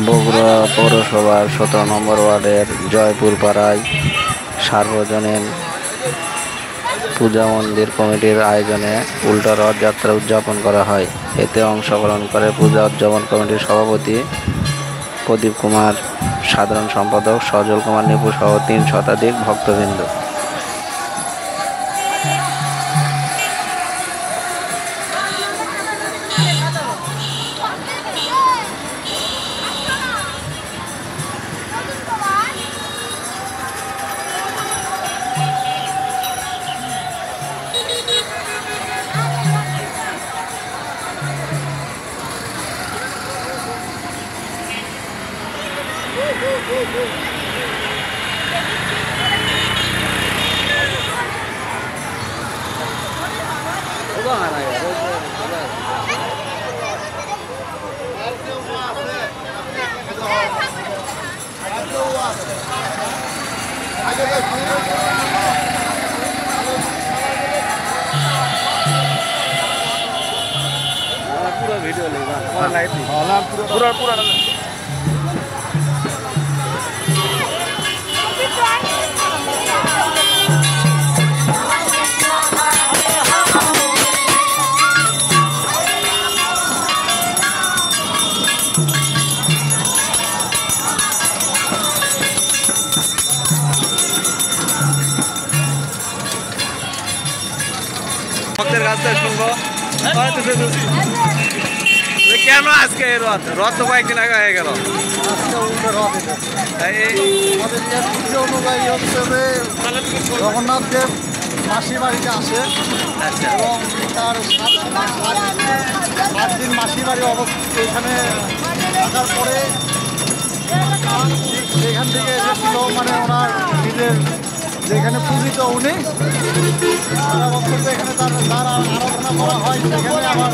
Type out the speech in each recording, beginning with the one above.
বগুড়া পৌরসভার 17 নম্বর ওয়ার্ডের জয়পুর পাড়ায় সার্বজনীন পূজা মন্দির কমিটির আয়োজনে উল্টো রথযাত্রা উদযাপন করা হয়। এতে অংশগ্রহণ করে পূজা উদযাপন কমিটির সভাপতি প্রদীপ কুমার, সাধারণ সম্পাদক সজল কুমার নিপু সহ 3 শতাধিক ভক্তবৃন্দ। पूरा वीडियो लेगा पूरा पूरा ভক্তের কাছ থেকে শুনবো কেন আজকে রথ রথ তো কয়েকদিন আগে হয়ে গেল। জগন্নাথ দেব মাসির বাড়িতে আসে এবং তার 7 দিন মাসির বাড়ি অবস্থিত। এখানে থাকার পরে এখান থেকে এসেছিল মানে ওনার নিজের যেখানে পূজিত উনি এখানে তার আরাধনা করা হয়। সেখানে আবার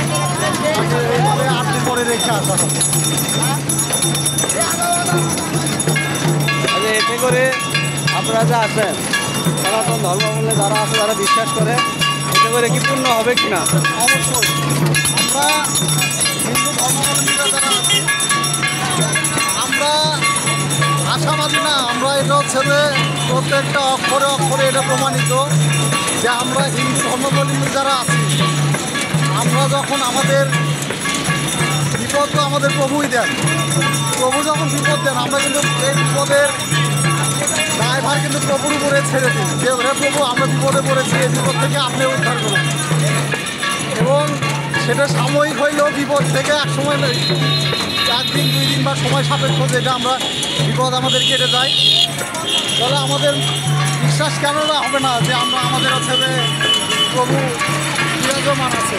এইভাবে 8 দিন পরে রেখে আসা হয়। এতে করে আপনারা যা আছেন সনাতন ধর্মাবলম্বী যারা আছে যারা বিশ্বাস করে এতে করে কি পূর্ণ হবে কিনা? অবশ্যই আমরা হিন্দু ধর্মাবলম্বীরা যারা আছি আমরা আশাবাদী না, আমরা এটা হচ্ছে যে প্রত্যেকটা অক্ষরে অক্ষরে এটা প্রমাণিত যে আমরা হিন্দু ধর্মাবলম্বী যারা আছি আমরা যখন আমাদের বিপদ তো আমাদের প্রভুই দেন। প্রভু যখন বিপদ দেন আমরা কিন্তু এই বিপদের দায়ভার কিন্তু প্রভুর উপরে ছেড়ে দিই যে হে প্রভু আমরা বিপদে পড়েছি, এই বিপদ থেকে আপনি উদ্ধার করুন। এবং সেটা সাময়িক হইলেও বিপদ থেকে একসময় 1 দিন 2 দিন বা সময় সাপেক্ষ যেটা আমরা বিপদ আমাদের কেটে যায়। তাহলে আমাদের বিশ্বাস কেন না হবে না যে আমরা আমাদের হচ্ছে যে প্রভু বিরাজমান আছে।